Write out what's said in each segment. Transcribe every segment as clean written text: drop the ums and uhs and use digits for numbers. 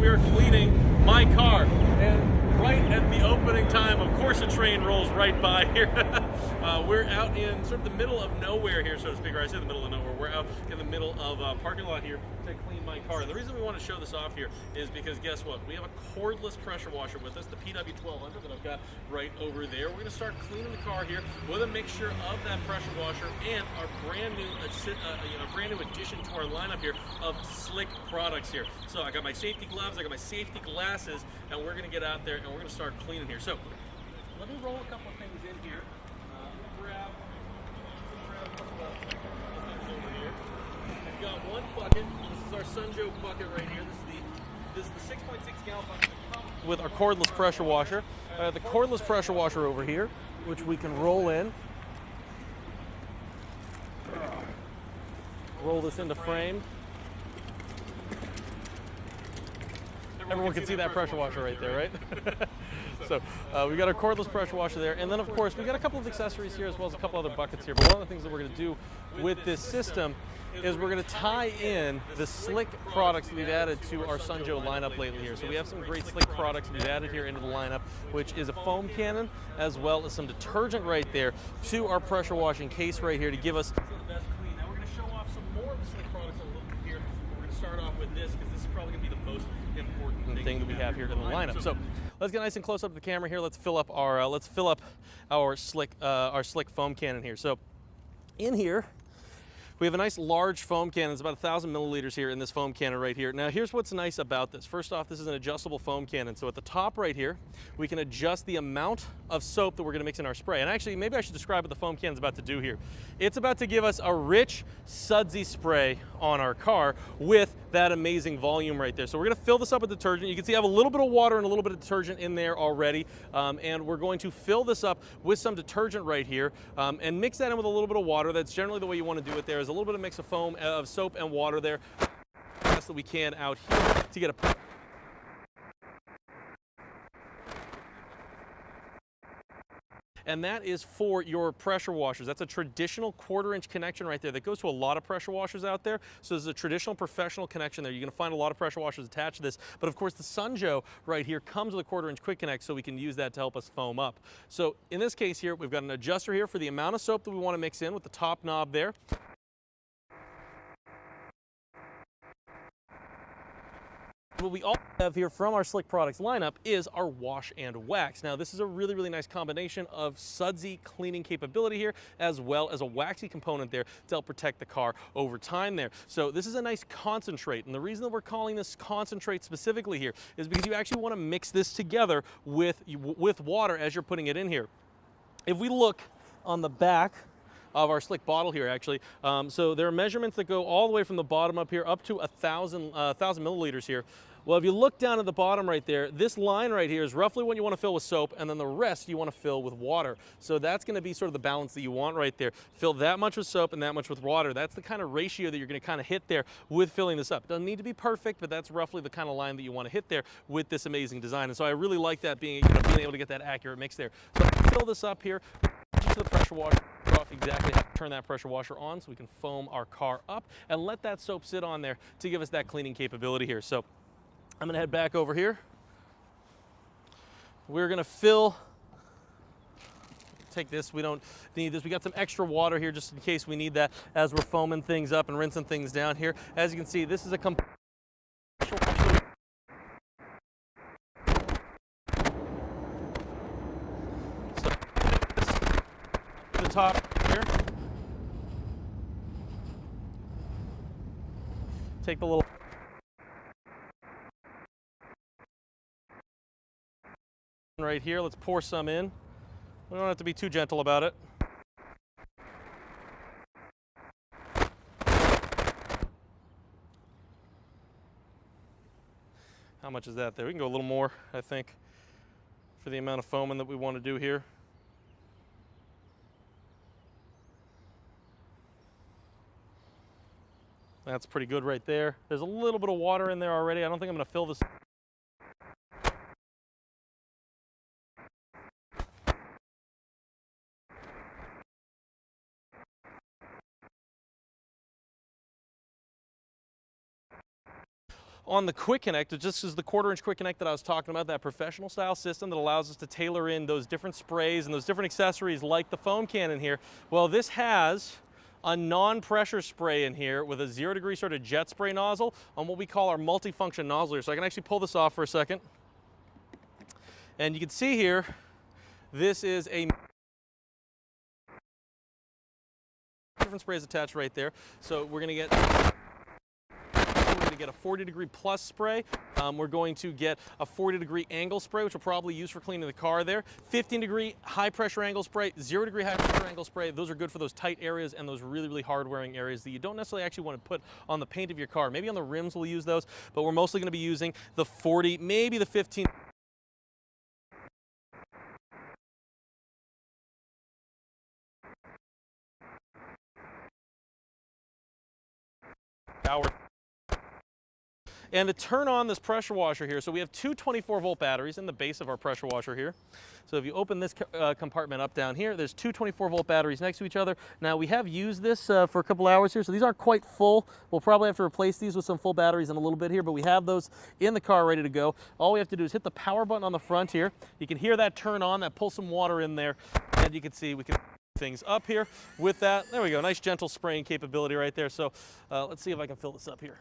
we are cleaning my car. And right at the opening time, of course a train rolls right by here. We're out in sort of the middle of nowhere here, so to speak, or I say the middle of nowhere. We're out in the middle of a parking lot here to clean my car. And the reason we want to show this off here is because guess what? We have a cordless pressure washer with us, the PW-1200 that I've got right over there. We're going to start cleaning the car here with a mixture of that pressure washer and our brand new addition to our lineup here of Slick products here. So I got my safety gloves, I got my safety glasses, and we're going to get out there and we're going to start cleaning here. So let me roll a couple of things in here. Grab a couple of things over here. I've got one bucket. This is our Sunjo bucket right here. This is the 6.6 gallon bucket that comes with our cordless pressure washer. The cordless pressure washer over here, which we can roll in. Roll this into frame. Everyone can see that pressure washer right there, right? So we got our cordless pressure washer there, and then of course we got a couple of accessories here as well as a couple other buckets here. But one of the things that we're going to do with this system is we're going to tie in the Slick products that we've added to our Sunjo lineup lately here. So we have some great Slick products we've added here into the lineup, which is a foam cannon as well as some detergent right there to our pressure washing case right here to give us some of the best clean. Now we're going to show off some more of the Slick products a little bit here. We're going to start off with this because this is probably going to be the most important thing that we have here in the lineup. So let's get nice and close up to the camera here. Let's fill up our Slick foam cannon here. So in here we have a nice large foam cannon. It's about 1,000 milliliters here in this foam cannon right here. Now here's what's nice about this. First off, this is an adjustable foam cannon. So at the top right here, we can adjust the amount of soap that we're gonna mix in our spray. And actually, maybe I should describe what the foam cannon's about to do here. It's about to give us a rich, sudsy spray on our car with that amazing volume right there. So we're gonna fill this up with detergent. You can see I have a little bit of water and a little bit of detergent in there already. And we're going to fill this up with some detergent right here and mix that in with a little bit of water. That's generally the way you wanna do it there, is a little bit of mix of foam, of soap and water there. Best that we can out here to get a and that is for your pressure washers. That's a traditional 1/4-inch connection right there that goes to a lot of pressure washers out there. So there's a traditional professional connection there. You're gonna find a lot of pressure washers attached to this, but of course the Sunjo right here comes with a 1/4-inch quick connect, so we can use that to help us foam up. So in this case here, we've got an adjuster here for the amount of soap that we wanna mix in with the top knob there. What we also have here from our Slick Products lineup is our wash and wax. Now this is a really, really nice combination of sudsy cleaning capability here, as well as a waxy component there to help protect the car over time there. So this is a nice concentrate, and the reason that we're calling this concentrate specifically here is because you actually want to mix this together with water as you're putting it in here. If we look on the back of our Slick bottle here actually, so there are measurements that go all the way from the bottom up here up to 1,000 milliliters here. Well, if you look down at the bottom right there, this line right here is roughly what you want to fill with soap, and then the rest you want to fill with water. So that's going to be sort of the balance that you want right there. Fill that much with soap and that much with water. That's the kind of ratio that you're going to kind of hit there with filling this up. Doesn't need to be perfect, but that's roughly the kind of line that you want to hit there with this amazing design. And so I really like that, being able to get that accurate mix there. So fill this up here to the pressure washer. Off exactly how to turn that pressure washer on so we can foam our car up and let that soap sit on there to give us that cleaning capability here. So I'm gonna head back over here. We're gonna take this, we don't need this. We got some extra water here just in case we need that as we're foaming things up and rinsing things down here. As you can see, this is a the top here. Take the little right here. Let's pour some in. We don't have to be too gentle about it. How much is that there? We can go a little more, I think, for the amount of foaming that we want to do here. That's pretty good right there. There's a little bit of water in there already. I don't think I'm going to fill this. on the quick connect, this is the 1/4 inch quick connect that I was talking about, that professional style system that allows us to tailor in those different sprays and those different accessories like the foam cannon here. Well, this has a non-pressure spray in here with a 0-degree sort of jet spray nozzle on what we call our multifunction nozzle here. So I can actually pull this off for a second. And you can see here, this is a different sprays attached right there. So we're gonna get a 40-degree plus spray. We're going to get a 40-degree angle spray, which we'll probably use for cleaning the car there. 15-degree high pressure angle spray, 0-degree high pressure angle spray. Those are good for those tight areas and those really, really hard wearing areas that you don't necessarily actually want to put on the paint of your car. Maybe on the rims we'll use those, but we're mostly going to be using the 40, maybe the 15. And to turn on this pressure washer here, so we have two 24-volt batteries in the base of our pressure washer here. So if you open this compartment up down here, there's two 24-volt batteries next to each other. Now we have used this for a couple hours here, so these aren't quite full. We'll probably have to replace these with some full batteries in a little bit here, but we have those in the car ready to go. All we have to do is hit the power button on the front here. You can hear that turn on, that pulls some water in there, and you can see we can things up here with that. There we go, nice gentle spraying capability right there. So let's see if I can fill this up here.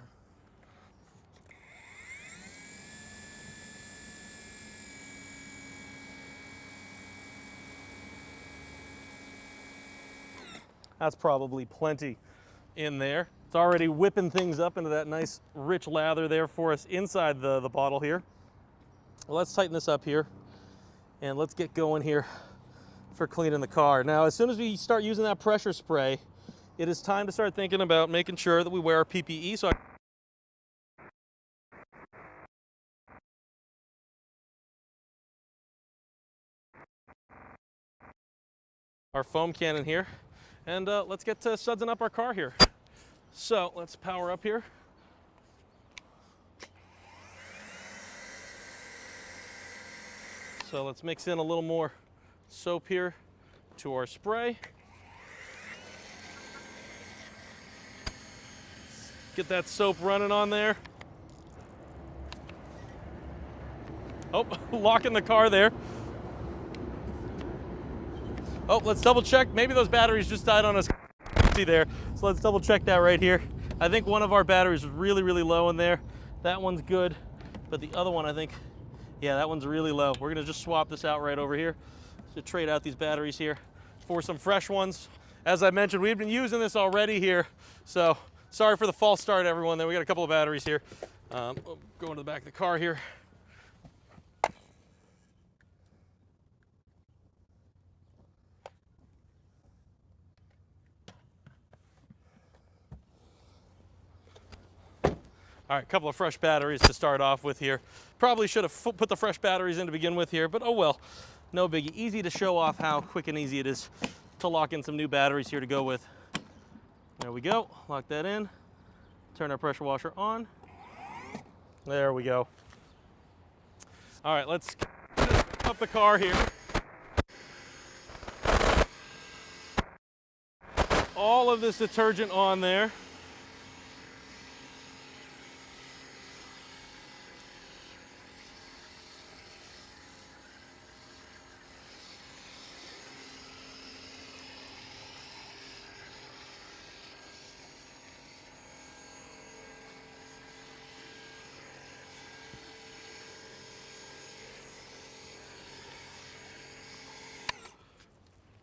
That's probably plenty in there. It's already whipping things up into that nice rich lather there for us inside the bottle here. Well, let's tighten this up here and let's get going here for cleaning the car. Now, as soon as we start using that pressure spray, it is time to start thinking about making sure that we wear our PPE. So our foam cannon here. And let's get to sudsing up our car here. So let's power up here. So let's mix in a little more soap here to our spray. Get that soap running on there. Oh, locking the car there. Oh, let's double check. Maybe those batteries just died on us there. So let's double check that right here. I think one of our batteries is really, really low in there. That one's good, but the other one, I think, yeah, that one's really low. We're gonna just swap this out right over here. So trade out these batteries here for some fresh ones. As I mentioned, we've been using this already here. So sorry for the false start, everyone. Then we got a couple of batteries here. Going to the back of the car here. All right, a couple of fresh batteries to start off with here. Probably should have put the fresh batteries in to begin with here, but oh well, no biggie. Easy to show off how quick and easy it is to lock in some new batteries here to go with. There we go, lock that in. Turn our pressure washer on. There we go. All right, let's up the car here. All of this detergent on there.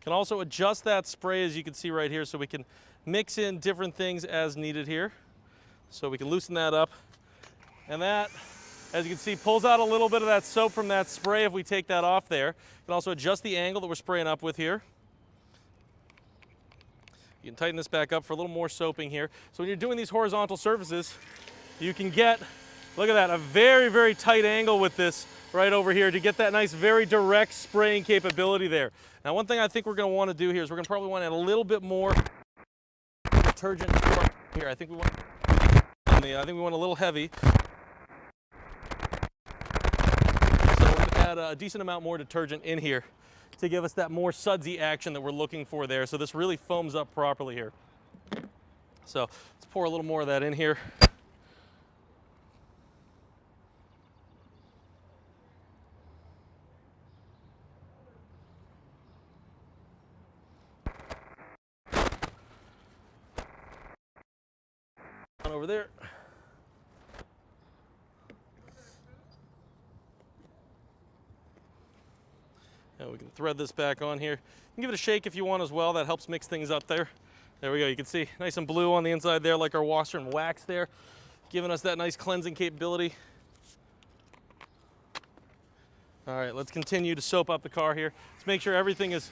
Can also adjust that spray, as you can see right here, so we can mix in different things as needed here. So we can loosen that up. And that, as you can see, pulls out a little bit of that soap from that spray if we take that off there. You can also adjust the angle that we're spraying up with here. You can tighten this back up for a little more soaping here. So when you're doing these horizontal surfaces, you can get, look at that, a very, very tight angle with this right over here to get that nice, very direct spraying capability there. Now, one thing I think we're going to want to do here is we're going to probably want to add a little bit more detergent here. I think we want a little heavy. So we're going to add a decent amount more detergent in here to give us that more sudsy action that we're looking for there. So this really foams up properly here. So let's pour a little more of that in here. over there. And we can thread this back on here. You can give it a shake if you want as well. That helps mix things up there. There we go. You can see nice and blue on the inside there, like our washer and wax there, giving us that nice cleansing capability. All right, let's continue to soap up the car here. Let's make sure everything is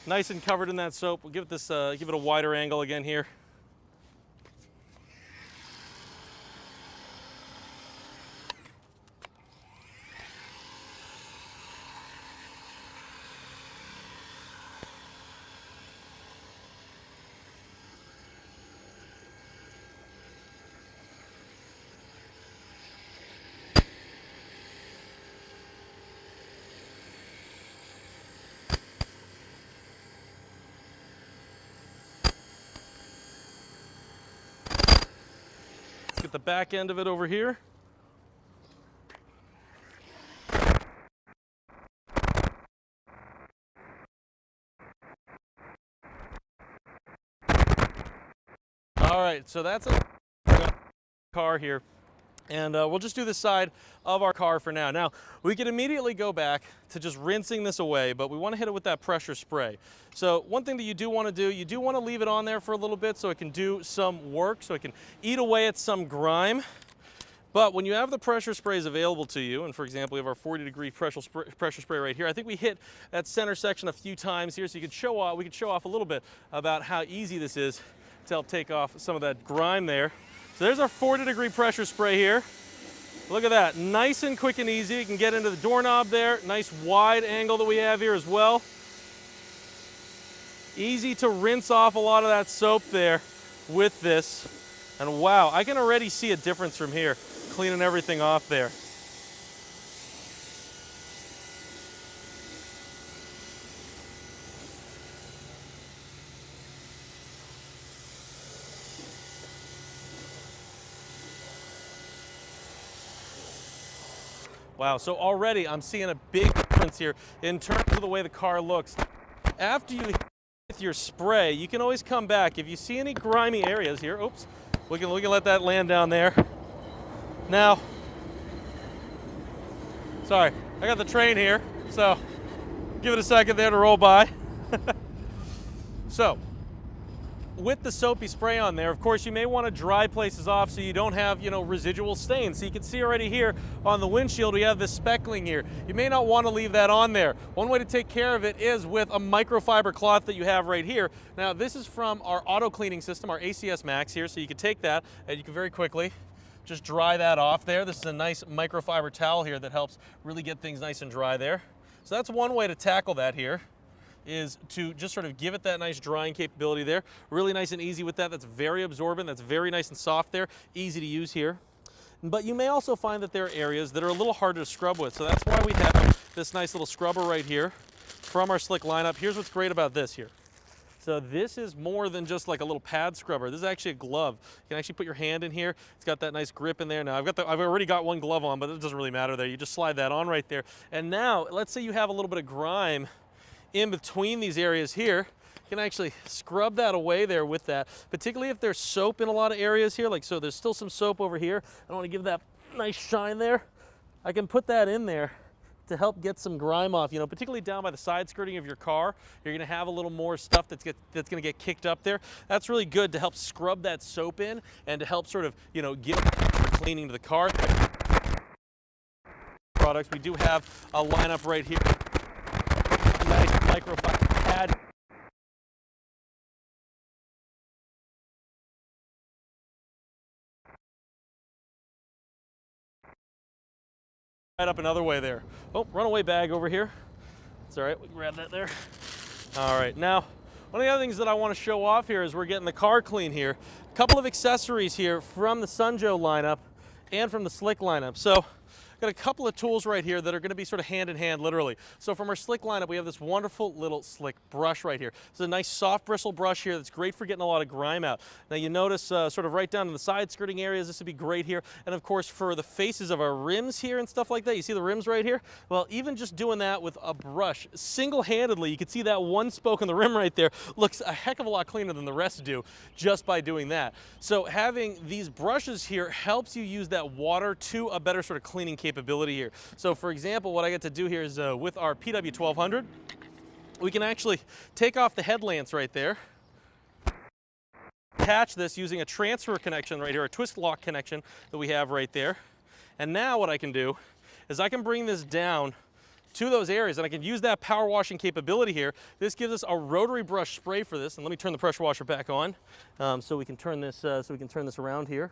nice and covered in that soap. We'll give it this, give it a wider angle again here. Get the back end of it over here. All right, so that's a car here. And we'll just do the side of our car for now. Now, we can immediately go back to just rinsing this away, but we want to hit it with that pressure spray. So one thing that you do want to do, you do want to leave it on there for a little bit so it can do some work, so it can eat away at some grime. But when you have the pressure sprays available to you, and for example, we have our 40-degree pressure spray right here, I think we hit that center section a few times here, so you could show off, we could show off a little bit about how easy this is to help take off some of that grime there. So there's our 40-degree pressure spray here. Look at that, nice and quick and easy. You can get into the doorknob there. Nice wide angle that we have here as well. Easy to rinse off a lot of that soap there with this. And wow, I can already see a difference from here, cleaning everything off there. Wow, so already I'm seeing a big difference here in terms of the way the car looks. After you hit with your spray, you can always come back. If you see any grimy areas here, oops, we can let that land down there. Now, sorry, I got the train here, so give it a second there to roll by. So, with the soapy spray on there, of course, you may want to dry places off so you don't have, residual stains. So you can see already here on the windshield, we have this speckling here. You may not want to leave that on there. One way to take care of it is with a microfiber cloth that you have right here. Now, this is from our auto cleaning system, our ACS Max here. So you can take that and you can very quickly just dry that off there. This is a nice microfiber towel here that helps really get things nice and dry there. So that's one way to tackle that here, is to just sort of give it that nice drying capability there. Really nice and easy with that. That's very absorbent. That's very nice and soft there. Easy to use here. But you may also find that there are areas that are a little harder to scrub with. So that's why we have this nice little scrubber right here from our Slick lineup. Here's what's great about this here. So this is more than just like a little pad scrubber. This is actually a glove. You can actually put your hand in here. It's got that nice grip in there. Now I've already got one glove on, but it doesn't really matter there. You just slide that on right there. And now let's say you have a little bit of grime in between these areas here. You can actually scrub that away there with that, particularly if there's soap in a lot of areas here. Like so there's still some soap over here. I want to give that nice shine there. I can put that in there to help get some grime off, particularly down by the side skirting of your car. You're gonna have a little more stuff that's gonna get kicked up there. That's really good to help scrub that soap in and to help sort of, get cleaning to the car. Products, we do have a lineup right here. Nice microfiber pad. Right up another way there. Oh, runaway bag over here. It's all right, we can grab that there. All right, now, one of the other things that I want to show off here is we're getting the car clean here. A couple of accessories here from the Sunjoe lineup and from the Slick lineup. So, got a couple of tools right here that are going to be sort of hand in hand, literally. So from our slick lineup, we have this wonderful little slick brush right here. It's a nice soft bristle brush here that's great for getting a lot of grime out. Now you notice sort of right down in the side skirting areas, this would be great here. And of course for the faces of our rims here and stuff like that, you see the rims right here? Well, even just doing that with a brush, single-handedly, you can see that one spoke on the rim right there looks a heck of a lot cleaner than the rest do just by doing that. So having these brushes here helps you use that water to a better sort of cleaning capability here. So for example, what I get to do here is with our PW-1200, we can actually take off the headlamps right there, attach this using a transfer connection right here, a twist lock connection that we have right there. And now what I can do is I can bring this down to those areas, and I can use that power washing capability here. This gives us a rotary brush spray for this, and let me turn the pressure washer back on so we can turn this around here.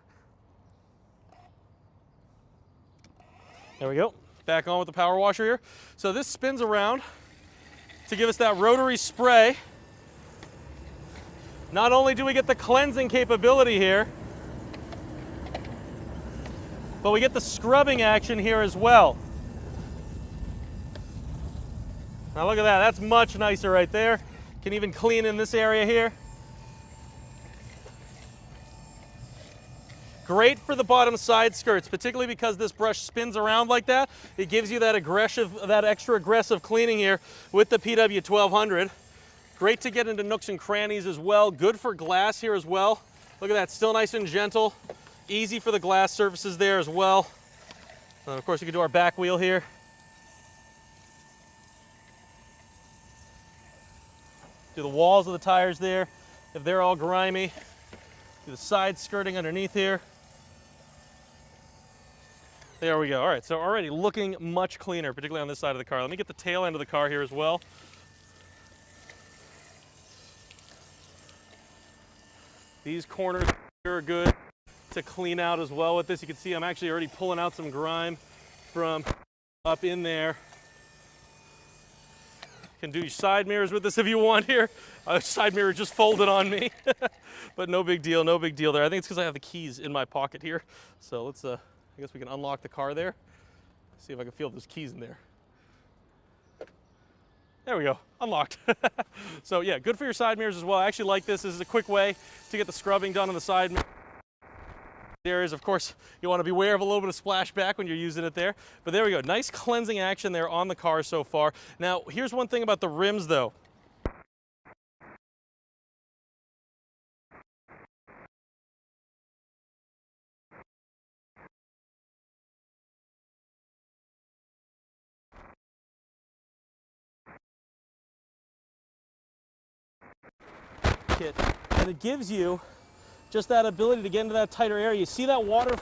There we go. Back on with the power washer here. So this spins around to give us that rotary spray. Not only do we get the cleansing capability here, but we get the scrubbing action here as well. Now look at that, that's much nicer right there. Can even clean in this area here. Great for the bottom side skirts, particularly because this brush spins around like that. It gives you that extra aggressive cleaning here with the PW-1200. Great to get into nooks and crannies as well. Good for glass here as well. Look at that, still nice and gentle. Easy for the glass surfaces there as well. And of course, we can do our back wheel here. Do the walls of the tires there, if they're all grimy. Do the side skirting underneath here. There we go. All right, so already looking much cleaner, particularly on this side of the car. Let me get the tail end of the car here as well. These corners are good to clean out as well with this. You can see I'm actually already pulling out some grime from up in there. Can do your side mirrors with this if you want here. Side mirror just folded on me, but no big deal, no big deal there. I think it's because I have the keys in my pocket here. So let's, I guess we can unlock the car there. See if I can feel those keys in there. There we go, unlocked. So yeah, good for your side mirrors as well. I actually like this. This is a quick way to get the scrubbing done on the side mirror. Areas, of course, you want to be aware of a little bit of splashback when you're using it there. But there we go, nice cleansing action there on the car so far. Now, here's one thing about the rims though. And it gives you just that ability to get into that tighter area. You see that water?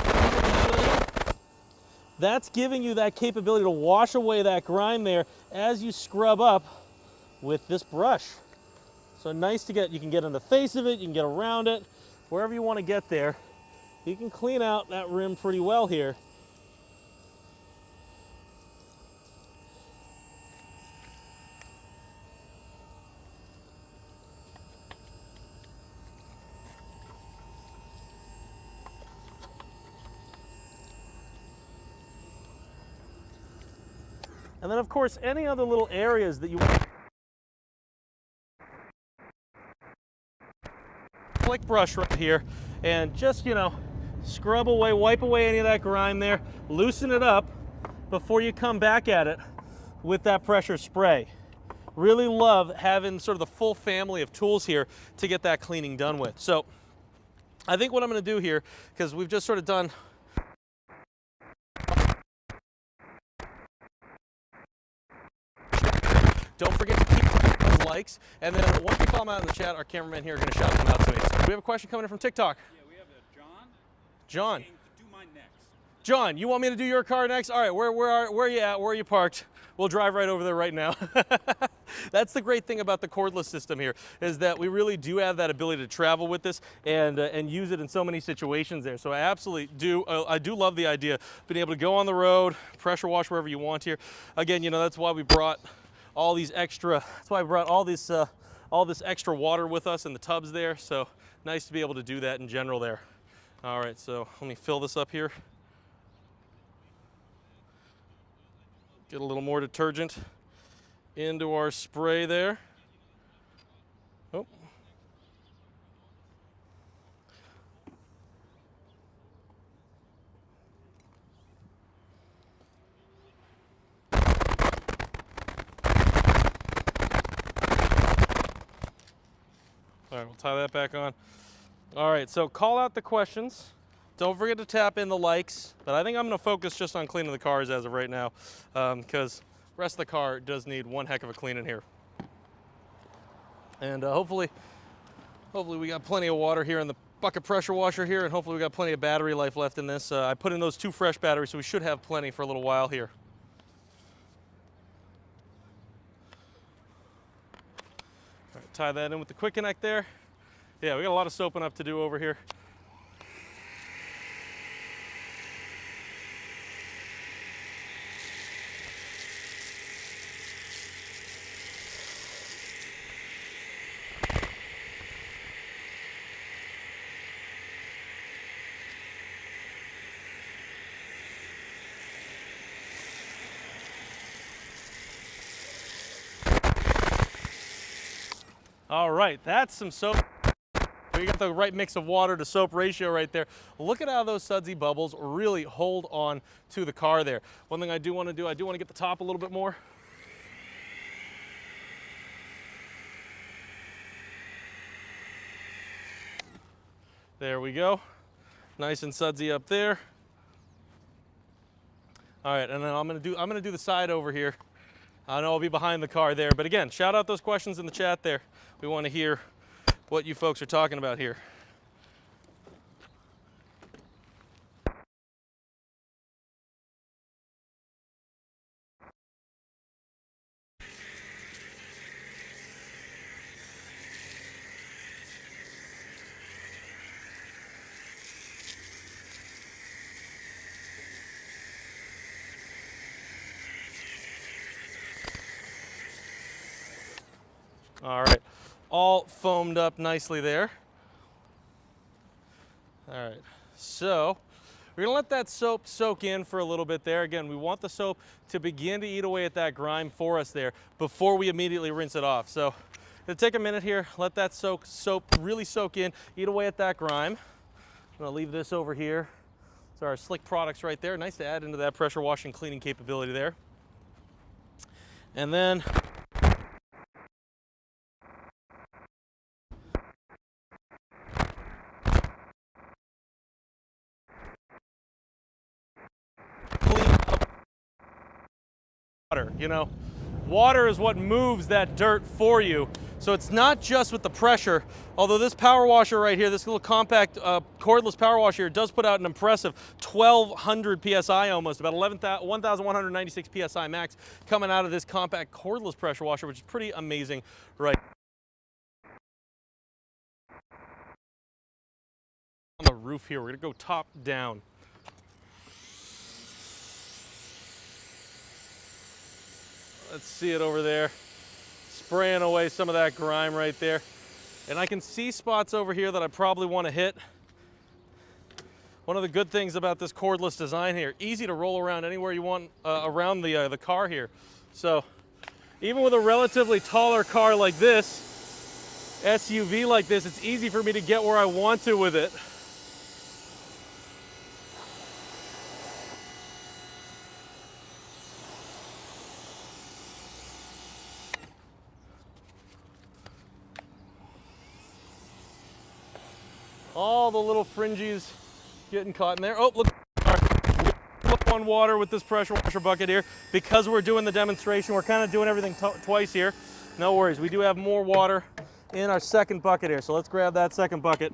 That's giving you that capability to wash away that grime there as you scrub up with this brush. So nice to get, you can get in the face of it, you can get around it, wherever you want to get there. You can clean out that rim pretty well here. And then of course, any other little areas that you want. Flick brush right here and just, you know, scrub away, wipe away any of that grime there, loosen it up before you come back at it with that pressure spray. Really love having sort of the full family of tools here to get that cleaning done with. So I think what I'm going to do here, because we've just sort of done don't forget to keep those likes, and then once we call them out in the chat, our cameramen here are going to shout them out to me. So we have a question coming in from TikTok. Yeah, we have John. John. Do mine next. John, you want me to do your car next? All right, where are you at? Where are you parked? We'll drive right over there right now. That's the great thing about the cordless system here, is that we really do have that ability to travel with this and use it in so many situations there. So I absolutely do. I do love the idea of being able to go on the road, pressure wash wherever you want here. Again, you know, that's why we brought all these extra. That's why I brought all this extra water with us in the tubs there. So nice to be able to do that in general there. All right, so let me fill this up here. Get a little more detergent into our spray there. Oh. All right, we'll tie that back on. All right, so call out the questions. Don't forget to tap in the likes, but I think I'm gonna focus just on cleaning the cars as of right now, because the rest of the car does need one heck of a clean in here. And hopefully we got plenty of water here in the bucket pressure washer here, and hopefully we got plenty of battery life left in this. I put in those 2 fresh batteries, so we should have plenty for a little while here. All right, tie that in with the quick connect there. Yeah, we got a lot of soaping up to do over here. All right, that's some soap. We got the right mix of water to soap ratio right there. Look at how those sudsy bubbles really hold on to the car there. One thing I do want to do, I do want to get the top a little bit more. There we go. Nice and sudsy up there. All right, and then I'm gonna do the side over here. I know I'll be behind the car there, but again, shout out those questions in the chat there. We want to hear what you folks are talking about here. All right, all foamed up nicely there. All right, so we're gonna let that soap soak in for a little bit there. Again, we want the soap to begin to eat away at that grime for us there before we immediately rinse it off. So it'll take a minute here, let that soap really soak in, eat away at that grime. I'm gonna leave this over here. So our slick products right there, nice to add into that pressure washing cleaning capability there. And then water, you know, water is what moves that dirt for you. So it's not just with the pressure, although this power washer right here, this little compact cordless power washer here does put out an impressive 1200 PSI almost, about 1196 PSI max coming out of this compact cordless pressure washer, which is pretty amazing right on the roof here. We're gonna go top down. Let's see it over there, spraying away some of that grime right there. And I can see spots over here that I probably want to hit. One of the good things about this cordless design here, easy to roll around anywhere you want around the car here. So even with a relatively taller car like this, SUV like this, it's easy for me to get where I want to with it. All the little fringes getting caught in there. Oh, look, look on water with this pressure washer bucket here. Because we're doing the demonstration, we're kind of doing everything twice here. No worries, we do have more water in our second bucket here. So let's grab that second bucket.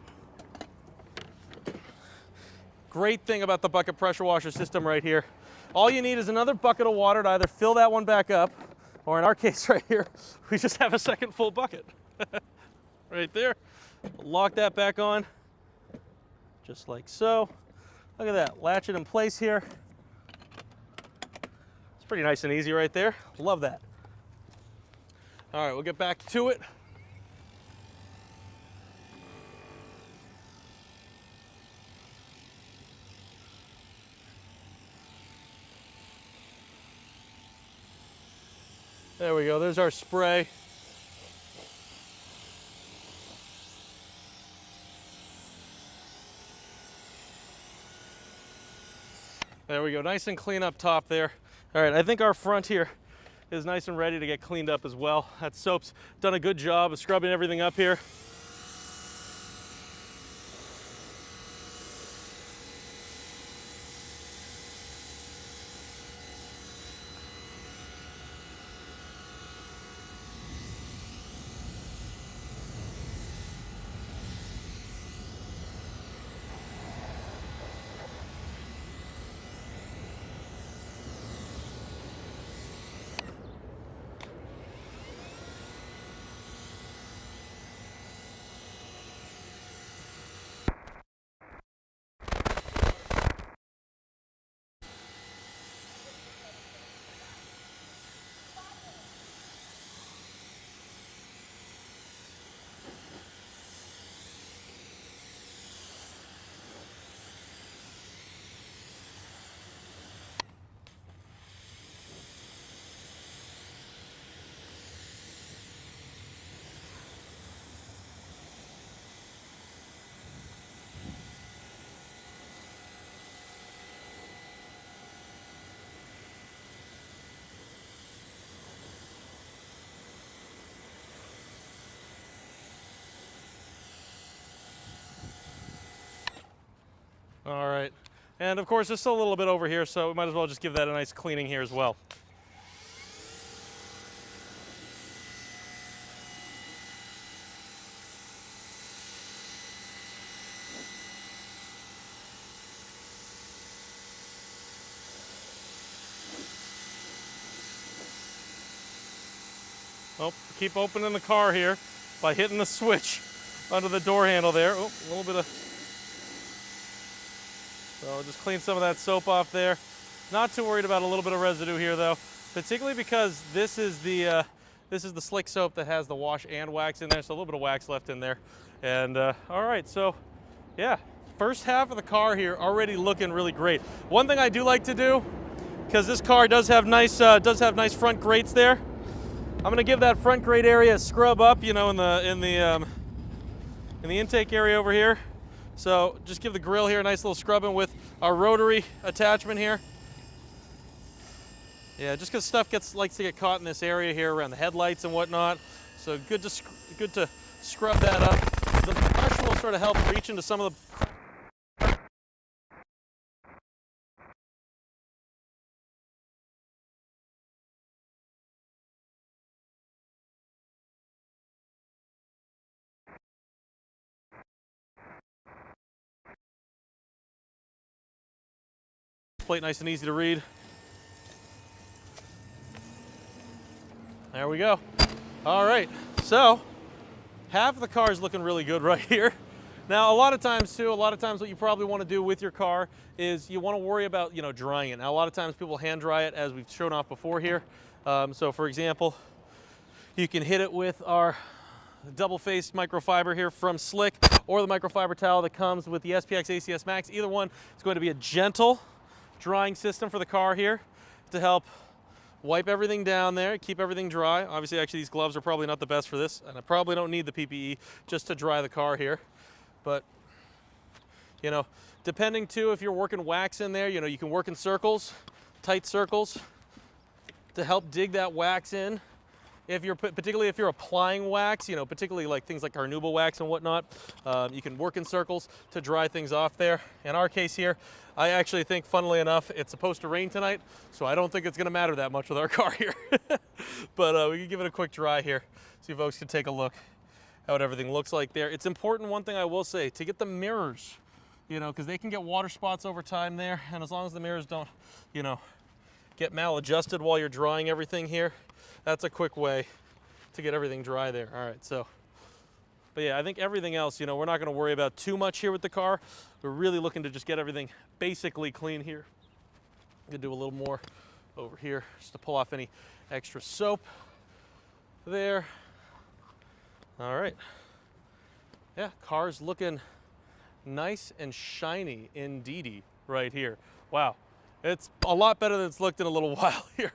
Great thing about the bucket pressure washer system right here. All you need is another bucket of water to either fill that one back up, or in our case right here, we just have a second full bucket. Right there. Lock that back on. Just like so. Look at that, latch it in place here. It's pretty nice and easy right there. Love that. All right, we'll get back to it. There we go, there's our spray. There we go, nice and clean up top there. All right, I think our front here is nice and ready to get cleaned up as well. That soap's done a good job of scrubbing everything up here. All right, and of course, there's still a little bit over here, so we might as well just give that a nice cleaning here as well. Oh, keep opening the car here by hitting the switch under the door handle there. Oh, a little bit of... So just clean some of that soap off there. Not too worried about a little bit of residue here though, particularly because this is the slick soap that has the wash and wax in there, so a little bit of wax left in there. And all right, so yeah, first half of the car here already looking really great. One thing I do like to do, because this car does have nice front grates there, I'm gonna give that front grate area a scrub up, you know, in the intake area over here. So just give the grill here a nice little scrubbing with our rotary attachment here. Yeah, just because stuff likes to get caught in this area here around the headlights and whatnot. So good to scrub that up. The brush will sort of help reach into some of the plate, nice and easy to read. There we go. All right, so half of the car is looking really good right here. Now, a lot of times what you probably want to do with your car is you want to worry about, you know, drying it. Now, a lot of times people hand dry it, as we've shown off before here. So for example, you can hit it with our double-faced microfiber here from Slick, or the microfiber towel that comes with the SPX ACS Max. Either one is going to be a gentle drying system for the car here to help wipe everything down there, keep everything dry. Obviously, actually, these gloves are probably not the best for this, and I probably don't need the PPE just to dry the car here. But, you know, depending too, if you're working wax in there, you know, you can work in circles, tight circles, to help dig that wax in. Particularly if you're applying wax, you know, particularly like things like carnauba wax and whatnot, you can work in circles to dry things off there. In our case here, I actually think, funnily enough, it's supposed to rain tonight, so I don't think it's gonna matter that much with our car here. But we can give it a quick dry here, so you folks can take a look at what everything looks like there. It's important, one thing I will say, to get the mirrors, you know, because they can get water spots over time there, and as long as the mirrors don't, you know, get maladjusted while you're drying everything here, that's a quick way to get everything dry there. All right, so, but yeah, I think everything else, you know, we're not gonna worry about too much here with the car. We're really looking to just get everything basically clean here. I'm gonna do a little more over here just to pull off any extra soap there. All right. Yeah, car's looking nice and shiny indeedy right here. Wow. It's a lot better than it's looked in a little while here.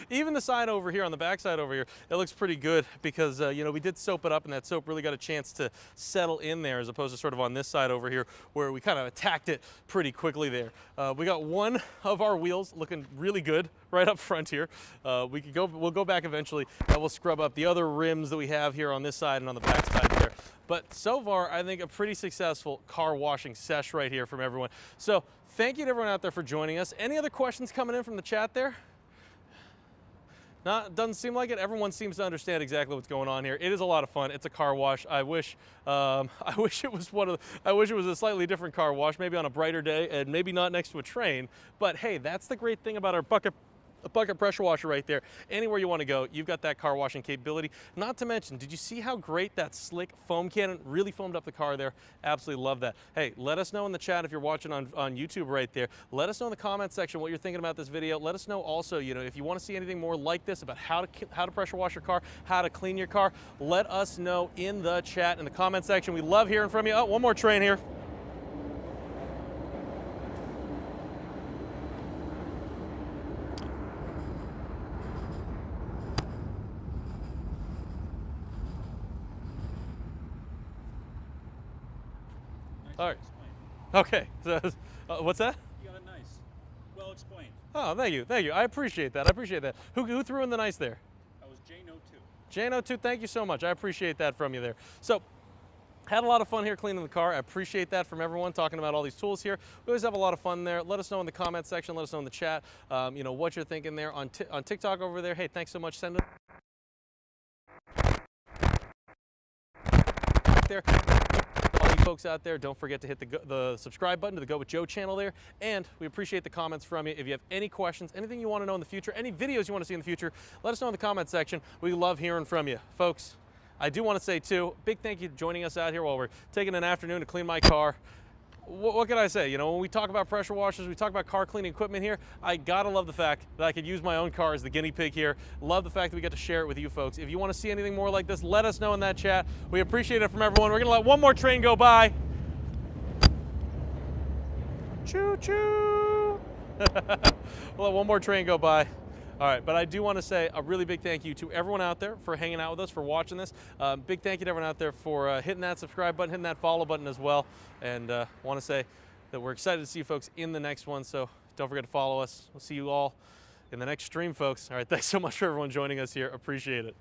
Even the side over here, on the back side over here, it looks pretty good because, you know, we did soap it up and that soap really got a chance to settle in there as opposed to sort of on this side over here where we kind of attacked it pretty quickly there. We got one of our wheels looking really good right up front here. We'll go back eventually and we'll scrub up the other rims that we have here on this side and on the back side there. But so far, I think a pretty successful car washing sesh right here from everyone. So thank you to everyone out there for joining us. Any other questions coming in from the chat there? No, doesn't seem like it. Everyone seems to understand exactly what's going on here. It is a lot of fun. It's a car wash. I wish it was a slightly different car wash, maybe on a brighter day and maybe not next to a train. But hey, that's the great thing about our bucket pressure washer right there. Anywhere you want to go, you've got that car washing capability. Not to mention, did you see how great that slick foam cannon really foamed up the car there? Absolutely love that. Hey, let us know in the chat if you're watching on YouTube right there. Let us know in the comment section what you're thinking about this video. Let us know also, you know, if you want to see anything more like this about how to pressure wash your car, how to clean your car, let us know in the chat, in the comment section. We love hearing from you. Oh, one more train here. All right. Okay. So, what's that? You got it nice. Well explained. Oh, thank you. Thank you. I appreciate that. I appreciate that. Who threw in the nice there? That was Jano 2. Jano 2, thank you so much. I appreciate that from you there. So, had a lot of fun here cleaning the car. I appreciate that from everyone talking about all these tools here. We always have a lot of fun there. Let us know in the comment section. Let us know in the chat, you know, what you're thinking there on TikTok over there. Hey, thanks so much. Send it there. All you folks out there, don't forget to hit the subscribe button to the Go With Joe channel there. And we appreciate the comments from you. If you have any questions, anything you want to know in the future, any videos you want to see in the future, let us know in the comment section. We love hearing from you. Folks, I do want to say too, big thank you for joining us out here while we're taking an afternoon to clean my car. What can I say? You know, when we talk about pressure washers, we talk about car cleaning equipment here, I gotta love the fact that I could use my own car as the guinea pig here. Love the fact that we get to share it with you folks. If you want to see anything more like this, let us know in that chat. We appreciate it from everyone. We're gonna let one more train go by. Choo choo. We'll let one more train go by. All right, but I do want to say a really big thank you to everyone out there for hanging out with us, for watching this. Big thank you to everyone out there for hitting that subscribe button, hitting that follow button as well. And want to say that we're excited to see you folks in the next one. So don't forget to follow us. We'll see you all in the next stream, folks. All right, thanks so much for everyone joining us here. Appreciate it.